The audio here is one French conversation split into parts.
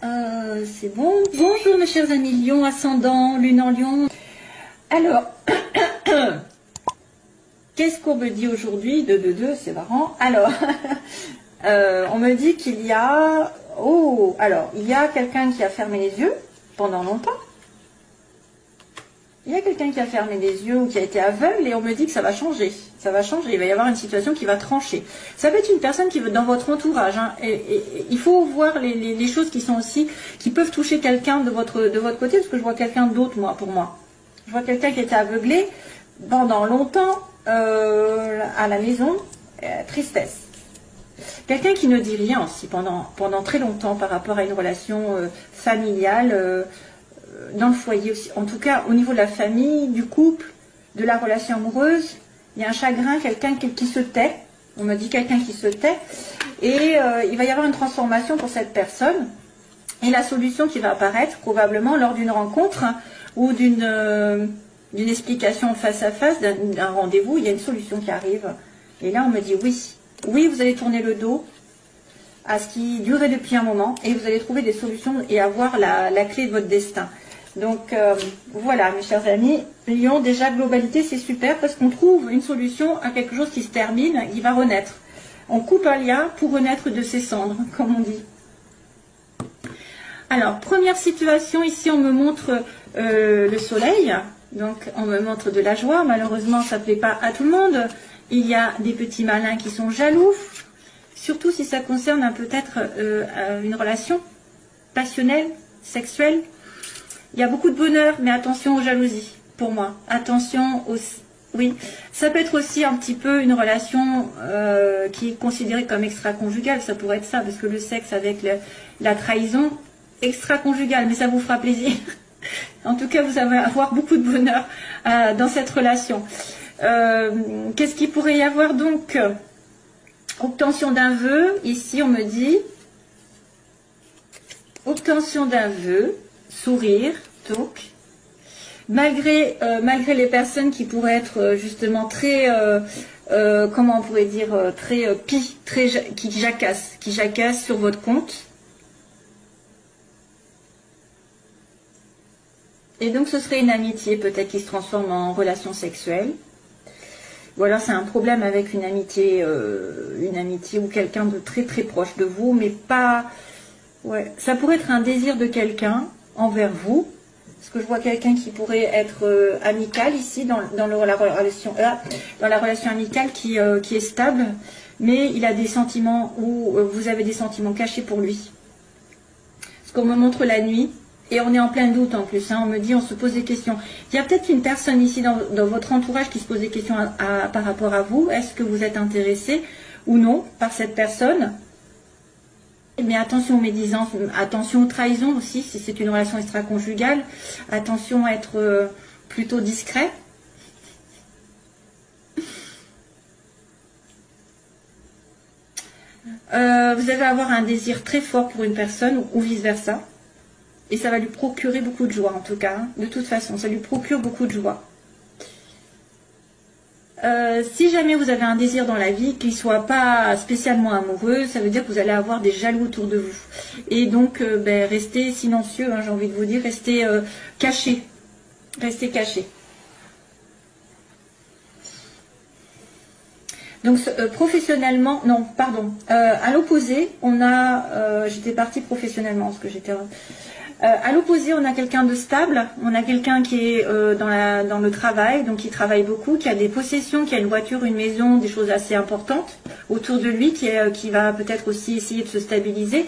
C'est bon. Bonjour mes chers amis Lion, ascendant, lune en Lion. Alors, qu'est-ce qu'on me dit aujourd'hui? 2, c'est marrant. Alors, on me dit qu'il y a... Oh, alors, il y a quelqu'un qui a fermé les yeux pendant longtemps. Il y a quelqu'un qui a fermé les yeux ou qui a été aveugle et on me dit que ça va changer. Ça va changer, il va y avoir une situation qui va trancher. Ça peut être une personne qui veut dans votre entourage. Hein, et il faut voir les choses qui sont aussi, qui peuvent toucher quelqu'un de votre côté, parce que je vois quelqu'un d'autre, moi, pour moi. Je vois quelqu'un qui était aveuglé pendant longtemps à la maison, tristesse. Quelqu'un qui ne dit rien aussi pendant très longtemps par rapport à une relation familiale, dans le foyer aussi, en tout cas au niveau de la famille, du couple, de la relation amoureuse, il y a un chagrin, quelqu'un qui se tait, on me dit quelqu'un qui se tait, et il va y avoir une transformation pour cette personne, et la solution qui va apparaître probablement lors d'une rencontre ou d'une explication face à face, d'un rendez-vous, il y a une solution qui arrive, et là on me dit oui, vous allez tourner le dos à ce qui durait depuis un moment, et vous allez trouver des solutions et avoir la clé de votre destin. Donc voilà mes chers amis, Lion, déjà globalité c'est super parce qu'on trouve une solution à quelque chose qui se termine, il va renaître. On coupe un lien pour renaître de ses cendres, comme on dit. Alors première situation, ici on me montre le soleil, donc on me montre de la joie, malheureusement ça ne plaît pas à tout le monde. Il y a des petits malins qui sont jaloux, surtout si ça concerne peut-être une relation passionnelle, sexuelle. Il y a beaucoup de bonheur, mais attention aux jalousies, pour moi. Attention aux... Oui, ça peut être aussi un petit peu une relation qui est considérée comme extra-conjugale. Ça pourrait être ça, parce que le sexe avec la trahison, extra-conjugale, mais ça vous fera plaisir. En tout cas, vous allez avoir beaucoup de bonheur dans cette relation. Qu'est-ce qu'il pourrait y avoir donc? Obtention d'un vœu, ici on me dit. Obtention d'un vœu. Sourire, donc, malgré les personnes qui pourraient être justement très, comment on pourrait dire, qui jacassent sur votre compte. Et donc ce serait une amitié peut-être qui se transforme en relation sexuelle. Voilà, c'est un problème avec une amitié ou quelqu'un de très très proche de vous, mais pas... Ouais, ça pourrait être un désir de quelqu'un envers vous, parce que je vois quelqu'un qui pourrait être amical ici dans la relation amicale qui est stable, mais il a des sentiments ou vous avez des sentiments cachés pour lui. Parce qu'on me montre la nuit et on est en plein doute en plus, hein, on me dit, on se pose des questions. Il y a peut-être une personne ici dans votre entourage qui se pose des questions par rapport à vous. Est-ce que vous êtes intéressé ou non par cette personne? Mais attention aux médisances, attention aux trahisons aussi, si c'est une relation extra-conjugale. Attention à être plutôt discret. Vous allez avoir un désir très fort pour une personne ou vice-versa. Et ça va lui procurer beaucoup de joie en tout cas. Hein. De toute façon, ça lui procure beaucoup de joie. Si jamais vous avez un désir dans la vie, qu'il ne soit pas spécialement amoureux, ça veut dire que vous allez avoir des jaloux autour de vous. Et donc, restez silencieux, hein, j'ai envie de vous dire, restez caché. Restez caché. Donc, professionnellement, non, pardon. À l'opposé, on a, j'étais partie professionnellement, parce que j'étais... à l'opposé, on a quelqu'un de stable, on a quelqu'un qui est dans le travail, donc qui travaille beaucoup, qui a des possessions, qui a une voiture, une maison, des choses assez importantes autour de lui, qui va peut-être aussi essayer de se stabiliser,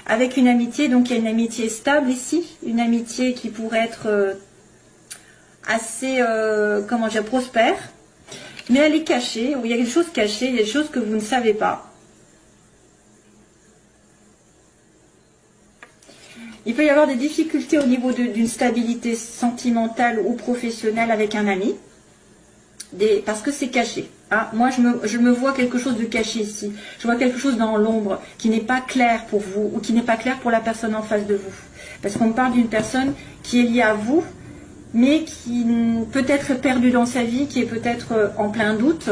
avec une amitié, donc il y a une amitié stable ici, une amitié qui pourrait être assez, comment dire, prospère, mais elle est cachée, il y a des choses cachées, il y a des choses que vous ne savez pas. Il peut y avoir des difficultés au niveau d'une stabilité sentimentale ou professionnelle avec un ami, parce que c'est caché. Hein. Moi, je me vois quelque chose de caché ici. Je vois quelque chose dans l'ombre qui n'est pas clair pour vous ou qui n'est pas clair pour la personne en face de vous. Parce qu'on parle d'une personne qui est liée à vous, mais qui peut être perdue dans sa vie, qui est peut-être en plein doute,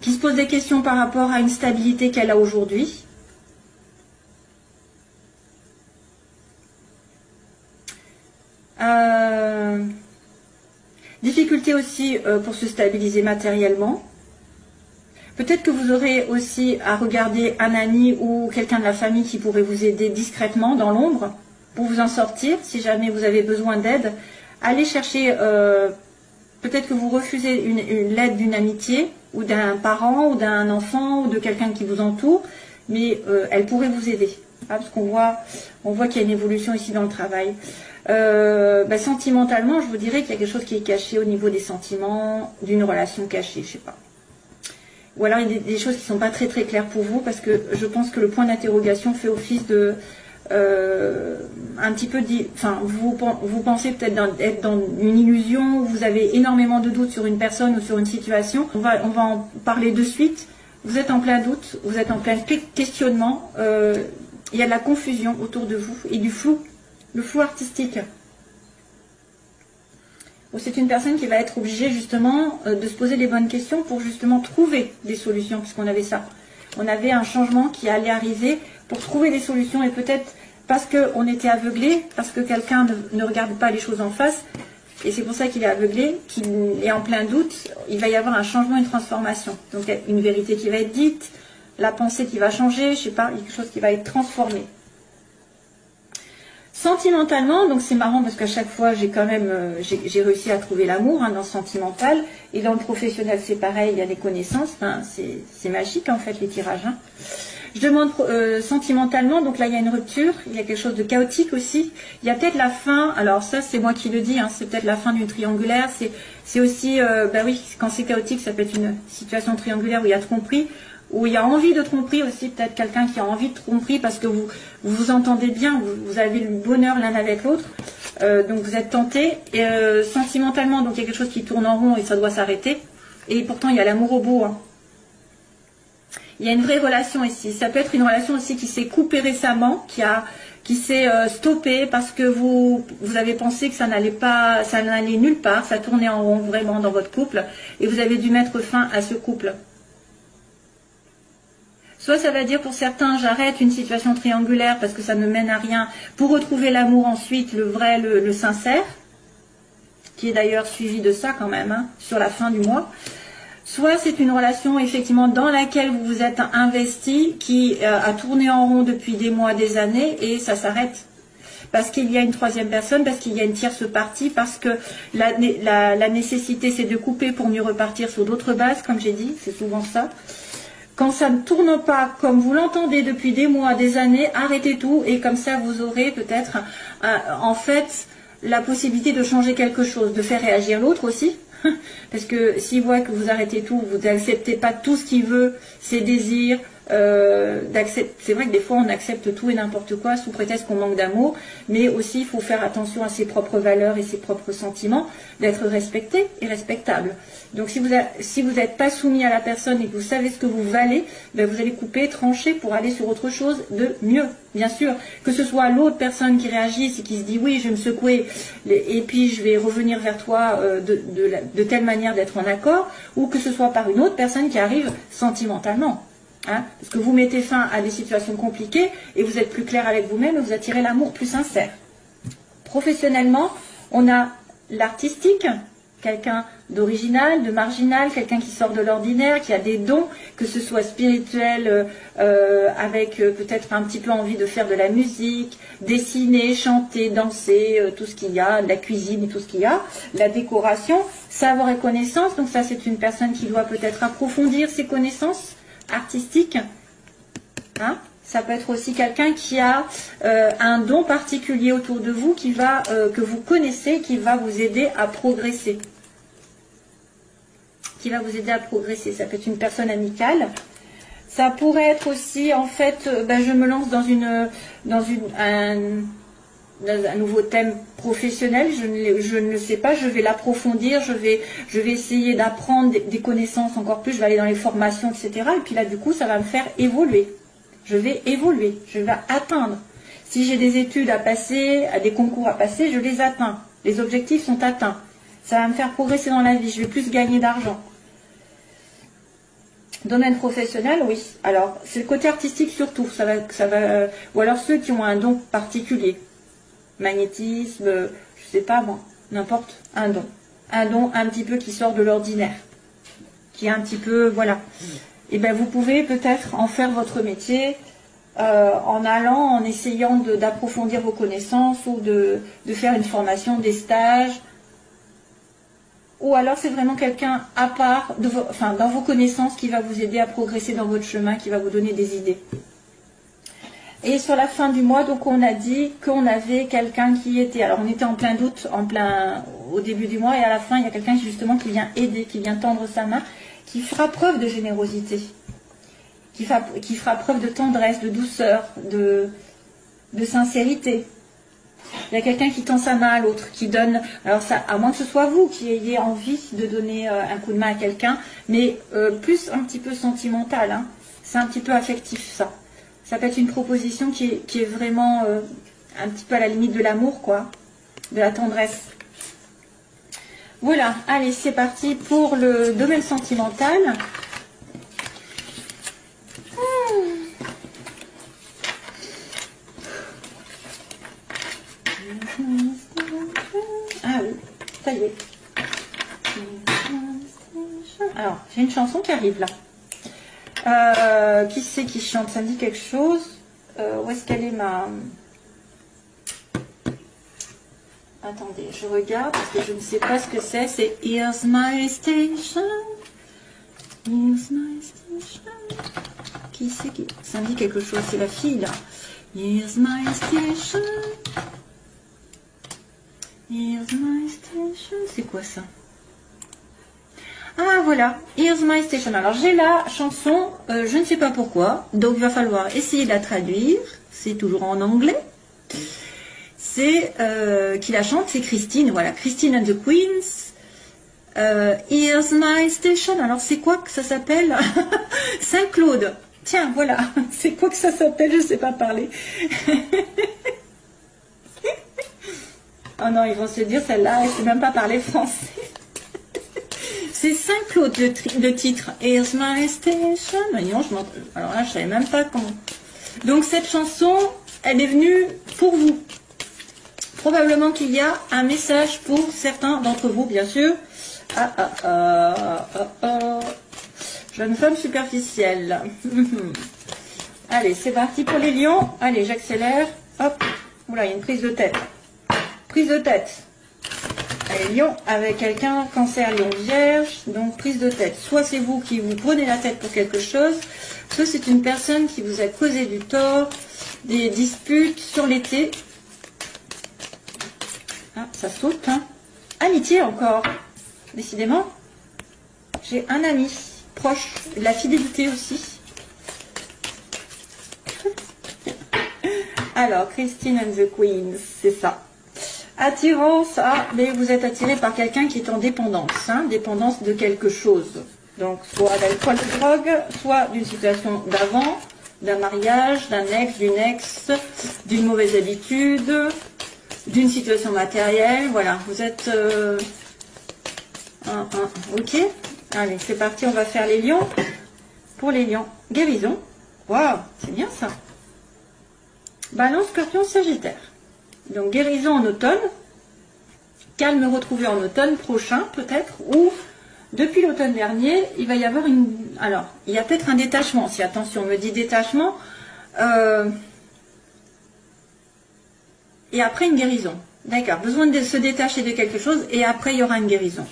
qui se pose des questions par rapport à une stabilité qu'elle a aujourd'hui. Difficulté aussi pour se stabiliser matériellement. Peut-être que vous aurez aussi à regarder un ami ou quelqu'un de la famille qui pourrait vous aider discrètement dans l'ombre pour vous en sortir si jamais vous avez besoin d'aide. Allez chercher, peut-être que vous refusez l'aide d'une amitié ou d'un parent ou d'un enfant ou de quelqu'un qui vous entoure, mais elle pourrait vous aider. Ah, parce qu'on voit qu'il y a une évolution ici dans le travail. Sentimentalement, je vous dirais qu'il y a quelque chose qui est caché au niveau des sentiments, d'une relation cachée, je sais pas. Ou alors il y a des choses qui ne sont pas très très claires pour vous, parce que je pense que le point d'interrogation fait office de un petit peu vous pensez peut-être être dans une illusion, où vous avez énormément de doutes sur une personne ou sur une situation. On va en parler de suite. Vous êtes en plein doute, vous êtes en plein questionnement, il y a de la confusion autour de vous et du flou, le flou artistique. C'est une personne qui va être obligée justement de se poser les bonnes questions pour justement trouver des solutions, puisqu'on avait ça. On avait un changement qui allait arriver pour trouver des solutions, et peut-être parce qu'on était aveuglé, parce que quelqu'un ne regarde pas les choses en face, et c'est pour ça qu'il est aveuglé, qu'il est en plein doute, il va y avoir un changement, une transformation. Donc il y a une vérité qui va être dite, la pensée qui va changer, je sais pas, quelque chose qui va être transformé. Sentimentalement, donc c'est marrant parce qu'à chaque fois j'ai quand même j'ai réussi à trouver l'amour dans le sentimental, et dans le professionnel c'est pareil, il y a des connaissances, enfin, c'est magique en fait les tirages. Je demande sentimentalement, donc là il y a une rupture, il y a quelque chose de chaotique aussi, il y a peut-être la fin, alors ça c'est moi qui le dis, c'est peut-être la fin d'une triangulaire, c'est aussi, oui, quand c'est chaotique ça peut être une situation triangulaire où il y a tromperie, où il y a envie de tromperie aussi, peut-être quelqu'un qui a envie de tromperie parce que vous vous entendez bien, vous avez le bonheur l'un avec l'autre, donc vous êtes tenté, et sentimentalement, donc il y a quelque chose qui tourne en rond et ça doit s'arrêter, et pourtant il y a l'amour au bout. Il y a une vraie relation ici, ça peut être une relation aussi qui s'est coupée récemment, qui s'est stoppée parce que vous avez pensé que ça n'allait nulle part, ça tournait en rond vraiment dans votre couple, et vous avez dû mettre fin à ce couple. Soit ça va dire pour certains, j'arrête une situation triangulaire parce que ça ne mène à rien, pour retrouver l'amour ensuite, le vrai, le sincère, qui est d'ailleurs suivi de ça quand même, sur la fin du mois. Soit c'est une relation effectivement dans laquelle vous vous êtes investi, qui a tourné en rond depuis des mois, des années, et ça s'arrête. Parce qu'il y a une troisième personne, parce qu'il y a une tierce partie, parce que la nécessité c'est de couper pour mieux repartir sur d'autres bases, comme j'ai dit, c'est souvent ça. Quand ça ne tourne pas comme vous l'entendez depuis des mois, des années, arrêtez tout, et comme ça vous aurez peut-être en fait la possibilité de changer quelque chose, de faire réagir l'autre aussi. Parce que s'il voit que vous arrêtez tout, vous n'acceptez pas tout ce qu'il veut, ses désirs, c'est vrai que des fois on accepte tout et n'importe quoi sous prétexte qu'on manque d'amour, mais aussi il faut faire attention à ses propres valeurs et ses propres sentiments, d'être respecté et respectable. Donc si vous n'êtes pas soumis à la personne et que vous savez ce que vous valez, vous allez couper, trancher pour aller sur autre chose de mieux. Bien sûr, que ce soit l'autre personne qui réagisse et qui se dit oui, je vais me secouer et puis je vais revenir vers toi de telle manière d'être en accord, ou que ce soit par une autre personne qui arrive sentimentalement. Parce que vous mettez fin à des situations compliquées et vous êtes plus clair avec vous-même et vous attirez l'amour plus sincère. Professionnellement, on a l'artistique, quelqu'un d'original, de marginal, quelqu'un qui sort de l'ordinaire, qui a des dons, que ce soit spirituel, avec peut-être un petit peu envie de faire de la musique, dessiner, chanter, danser, tout ce qu'il y a, la cuisine et tout ce qu'il y a, la décoration, savoir et connaissance. Donc ça, c'est une personne qui doit peut-être approfondir ses connaissances artistiques. Ça peut être aussi quelqu'un qui a un don particulier autour de vous que vous connaissez, qui va vous aider à progresser. Ça peut être une personne amicale. Ça pourrait être aussi, en fait, je me lance dans un nouveau thème professionnel, je ne le sais pas, je vais l'approfondir, je vais essayer d'apprendre des connaissances encore plus, je vais aller dans les formations, etc. Et puis là, du coup, ça va me faire évoluer. Je vais évoluer, je vais atteindre. Si j'ai des études à passer, des concours à passer, je les atteins. Les objectifs sont atteints. Ça va me faire progresser dans la vie, je vais plus gagner d'argent. Domaine professionnel, oui. Alors, c'est le côté artistique surtout. Ou alors ceux qui ont un don particulier. Magnétisme, je je sais pas moi, n'importe, un don un petit peu qui sort de l'ordinaire, qui est un petit peu, voilà. Et ben vous pouvez peut-être en faire votre métier en allant, en essayant d'approfondir vos connaissances ou de faire une formation, des stages. Ou alors c'est vraiment quelqu'un à part, dans vos connaissances qui va vous aider à progresser dans votre chemin, qui va vous donner des idées. Et sur la fin du mois, donc on a dit qu'on avait quelqu'un qui était, alors on était en plein doute, au début du mois, et à la fin il y a quelqu'un justement qui vient aider, qui vient tendre sa main, qui fera preuve de générosité, qui fera preuve de tendresse, de douceur, de sincérité. Il y a quelqu'un qui tend sa main à l'autre, qui donne, alors ça, à moins que ce soit vous qui ayez envie de donner un coup de main à quelqu'un, mais plus un petit peu sentimental, hein. C'est un petit peu affectif ça. Ça peut être une proposition qui est vraiment un petit peu à la limite de l'amour, quoi, de la tendresse. Voilà, allez, c'est parti pour le domaine sentimental. Ah oui, ça y est. Alors, j'ai une chanson qui arrive là. Qui c'est qui chante? Ça me dit quelque chose. Où est-ce qu'elle est ma... Attendez, je regarde parce que je ne sais pas ce que c'est. C'est Here's My Station. Here's My Station. Qui c'est qui... Ça me dit quelque chose, c'est la fille là. Here's My Station. Here's My Station. C'est quoi ça? Ah voilà, Here's My Station. Alors j'ai la chanson, je ne sais pas pourquoi, donc il va falloir essayer de la traduire. C'est toujours en anglais. C'est qui la chante, c'est Christine. Voilà, Christine and the Queens. Here's My Station. Alors c'est quoi que ça s'appelle? Saint-Claude. Tiens, voilà, c'est quoi que ça s'appelle? Je ne sais pas parler. Oh non, ils vont se dire celle-là, elle ne sait même pas parler français. C'est Saint-Claude le titre. Here's My Station. Non, alors là, je ne savais même pas comment. Donc cette chanson, elle est venue pour vous. Probablement qu'il y a un message pour certains d'entre vous, bien sûr. Jeune femme superficielle. Allez, c'est parti pour les lions. Allez, j'accélère. Hop. Oula, il y a une prise de tête. Prise de tête. Allez, lion avec quelqu'un, cancer, lion, vierge, donc prise de tête. Soit c'est vous qui vous prenez la tête pour quelque chose, soit c'est une personne qui vous a causé du tort, des disputes sur l'été. Ah, ça saute, hein. Amitié encore. Décidément, j'ai un ami proche, de la fidélité aussi. Alors, Christine and the Queens, c'est ça. Attirance, mais vous êtes attiré par quelqu'un qui est en dépendance, hein, dépendance de quelque chose. Donc, soit d'alcool, de drogue, soit d'une situation d'avant, d'un mariage, d'un ex, d'une mauvaise habitude, d'une situation matérielle. Voilà, vous êtes... ok, allez, c'est parti, on va faire les lions. Pour les lions, guérison. Waouh, c'est bien ça. Balance, Scorpion, Sagittaire. Donc guérison en automne, calme retrouvé en automne prochain peut-être, ou depuis l'automne dernier, il va y avoir une... Alors, il y a peut-être un détachement, si attention, on me dit détachement, et après une guérison. D'accord, besoin de se détacher de quelque chose, et après il y aura une guérison.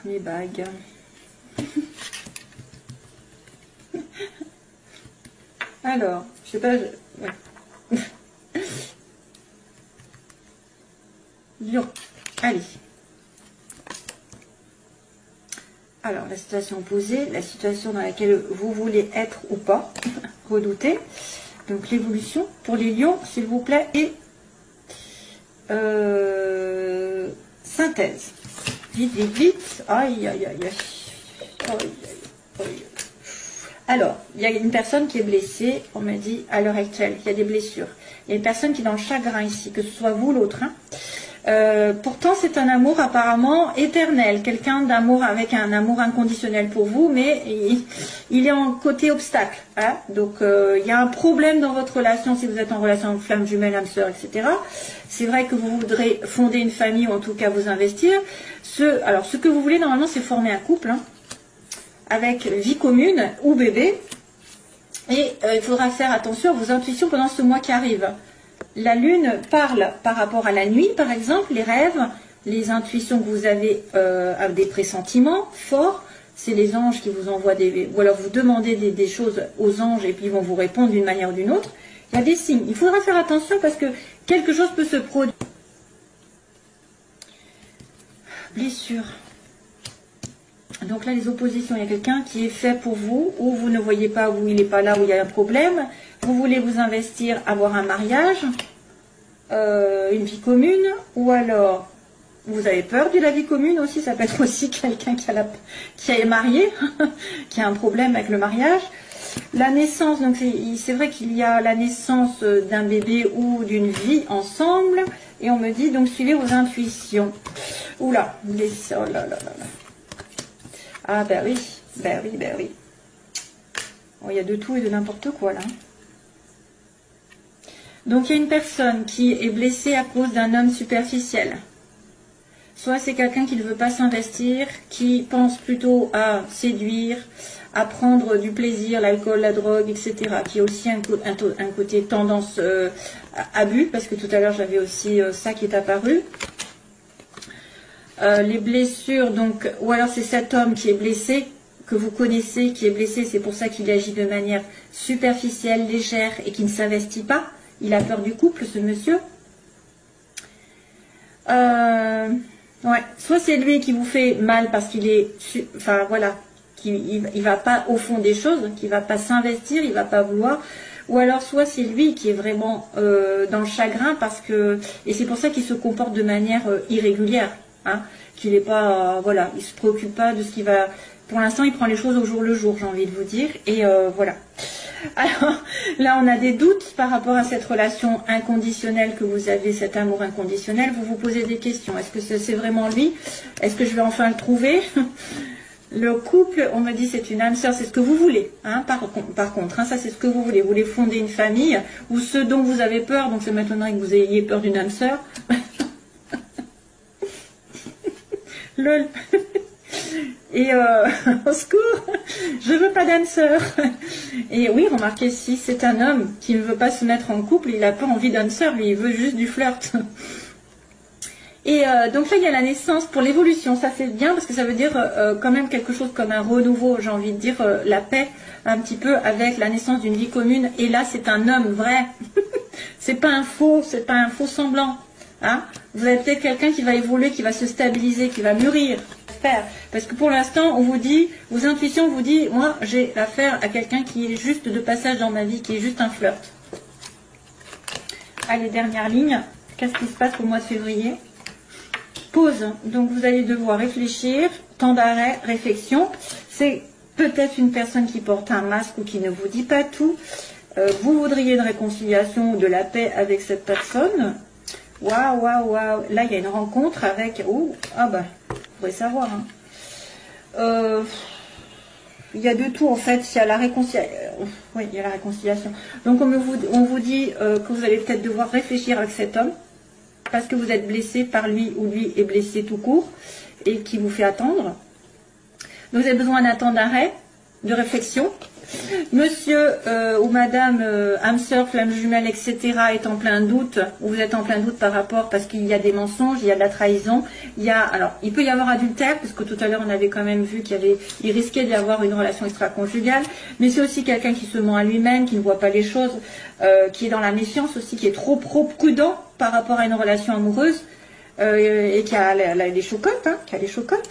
Les bagues. Alors, je sais pas... Ouais. Lion. Allez. Alors, la situation posée, la situation dans laquelle vous voulez être ou pas, redouter. Donc, l'évolution pour les lions, s'il vous plaît, et synthèse. Vite, vite, vite. Aïe, aïe, aïe, aïe. Aïe, aïe, aïe. Alors, il y a une personne qui est blessée, on m'a dit, à l'heure actuelle, il y a des blessures. Il y a une personne qui est dans le chagrin ici, que ce soit vous ou l'autre. Hein. Pourtant, c'est un amour apparemment éternel, quelqu'un d'amour avec un amour inconditionnel pour vous, mais il est en côté obstacle. Hein. Donc, il y a un problème dans votre relation si vous êtes en relation avec flamme jumelle, âme sœur, etc. C'est vrai que vous voudrez fonder une famille ou en tout cas vous investir. Alors, ce que vous voulez normalement, c'est former un couple hein, avec vie commune ou bébé. Et il faudra faire attention à vos intuitions pendant ce mois qui arrive. La lune parle par rapport à la nuit, par exemple, les rêves, les intuitions que vous avez, des pressentiments forts. C'est les anges qui vous envoient ou alors vous demandez des choses aux anges et puis ils vont vous répondre d'une manière ou d'une autre. Il y a des signes. Il faudra faire attention parce que quelque chose peut se produire. Blessure. Donc là, les oppositions, il y a quelqu'un qui est fait pour vous, ou vous ne voyez pas, ou il n'est pas là, où il y a un problème. Vous voulez vous investir, avoir un mariage, une vie commune, ou alors vous avez peur de la vie commune aussi. Ça peut être aussi quelqu'un qui est marié, qui a un problème avec le mariage. La naissance, donc c'est vrai qu'il y a la naissance d'un bébé ou d'une vie ensemble, et on me dit donc suivez vos intuitions. Oula, oh là là là là. Ah ben oui, ben oui, ben oui. Oh, il y a de tout et de n'importe quoi là. Donc il y a une personne qui est blessée à cause d'un homme superficiel. Soit c'est quelqu'un qui ne veut pas s'investir, qui pense plutôt à séduire, à prendre du plaisir, l'alcool, la drogue, etc. Qui a aussi un côté tendance abus, parce que tout à l'heure j'avais aussi ça qui est apparu. Les blessures, donc, ou alors c'est cet homme qui est blessé, que vous connaissez, qui est blessé, c'est pour ça qu'il agit de manière superficielle, légère et qui ne s'investit pas. Il a peur du couple, ce monsieur. Ouais. Soit c'est lui qui vous fait mal parce qu'il est, enfin voilà, il va pas au fond des choses, qu'il va pas s'investir, il va pas vouloir. Ou alors soit c'est lui qui est vraiment dans le chagrin parce que, et c'est pour ça qu'il se comporte de manière irrégulière. Hein, qu'il n'est pas, voilà, il se préoccupe pas de ce qui va. Pour l'instant, il prend les choses au jour le jour, j'ai envie de vous dire. Et voilà. Alors là, on a des doutes par rapport à cette relation inconditionnelle que vous avez, cet amour inconditionnel. Vous vous posez des questions. Est-ce que c'est vraiment lui? Est-ce que je vais enfin le trouver? Le couple, on me dit c'est une âme sœur, c'est ce que vous voulez. Hein, par contre, hein, ça c'est ce que vous voulez. Vous voulez fonder une famille ou ce dont vous avez peur. Donc ça m'étonnerait que vous ayez peur d'une âme sœur. Lol. Et au secours, je veux pas d'âme sœur. Et oui, remarquez, si c'est un homme qui ne veut pas se mettre en couple, il n'a pas envie d'âme sœur, lui, il veut juste du flirt. Et donc là, il y a la naissance pour l'évolution. Ça, c'est bien parce que ça veut dire quand même quelque chose comme un renouveau, j'ai envie de dire la paix un petit peu avec la naissance d'une vie commune. Et là, c'est un homme vrai. C'est pas un faux semblant. Hein, vous avez peut-être quelqu'un qui va évoluer, qui va se stabiliser, qui va mûrir. Parce que pour l'instant, on vous dit, vos intuitions vous disent, moi, j'ai affaire à quelqu'un qui est juste de passage dans ma vie, qui est juste un flirt. Allez, dernière ligne. Qu'est-ce qui se passe au mois de février? Pause. Donc, vous allez devoir réfléchir. Temps d'arrêt, réflexion. C'est peut-être une personne qui porte un masque ou qui ne vous dit pas tout. Vous voudriez une réconciliation ou de la paix avec cette personne. Waouh, waouh, waouh. Là, il y a une rencontre avec... Oh, ah bah, vous pourrez savoir. Hein. Il y a de tout, en fait. Il y a la réconciliation. Oui, il y a la réconciliation. Donc, on vous dit que vous allez peut-être devoir réfléchir avec cet homme parce que vous êtes blessé par lui ou lui est blessé tout court et qui vous fait attendre. Donc, vous avez besoin d'un temps d'arrêt, de réflexion. Monsieur ou madame âme sœur, flamme jumelle, etc. est en plein doute, ou vous êtes en plein doute par rapport, parce qu'il y a des mensonges, il y a de la trahison, alors, il peut y avoir adultère, parce que tout à l'heure on avait quand même vu il risquait d'y avoir une relation extra-conjugale, mais c'est aussi quelqu'un qui se ment à lui-même, qui ne voit pas les choses, qui est dans la méfiance aussi, qui est trop prudent par rapport à une relation amoureuse, et qui a les chocottes, hein, qui a les chocottes.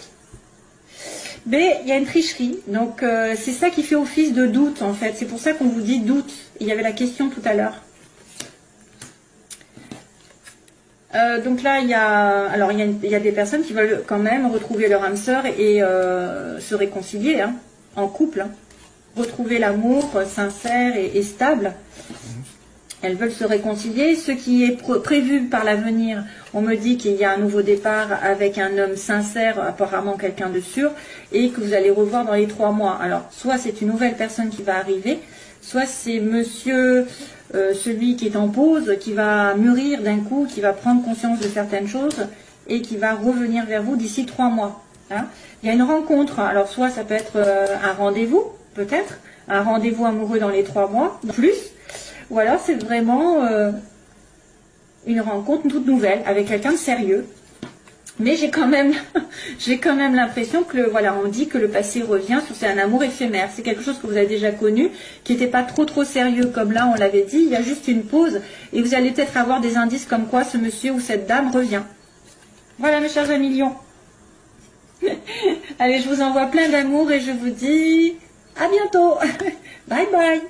Mais il y a une tricherie, donc c'est ça qui fait office de doute en fait, c'est pour ça qu'on vous dit doute. Il y avait la question tout à l'heure. Donc là, il y a des personnes qui veulent quand même retrouver leur âme sœur et se réconcilier hein, en couple, hein. Retrouver l'amour sincère et stable. elles veulent se réconcilier. Ce qui est prévu par l'avenir, on me dit qu'il y a un nouveau départ avec un homme sincère, apparemment quelqu'un de sûr, et que vous allez revoir dans les 3 mois. Alors, soit c'est une nouvelle personne qui va arriver, soit c'est monsieur, celui qui est en pause, qui va mûrir d'un coup, qui va prendre conscience de certaines choses, et qui va revenir vers vous d'ici 3 mois. Hein. Il y a une rencontre, alors soit ça peut être un rendez-vous, peut-être, un rendez-vous amoureux dans les 3 mois, plus, ou alors c'est vraiment une rencontre toute nouvelle avec quelqu'un de sérieux. Mais j'ai quand même l'impression que, voilà, on dit que le passé revient, c'est un amour éphémère. C'est quelque chose que vous avez déjà connu, qui n'était pas trop sérieux comme là, on l'avait dit. Il y a juste une pause et vous allez peut-être avoir des indices comme quoi ce monsieur ou cette dame revient. Voilà mes chers amis lions. Allez, je vous envoie plein d'amour et je vous dis à bientôt. Bye bye.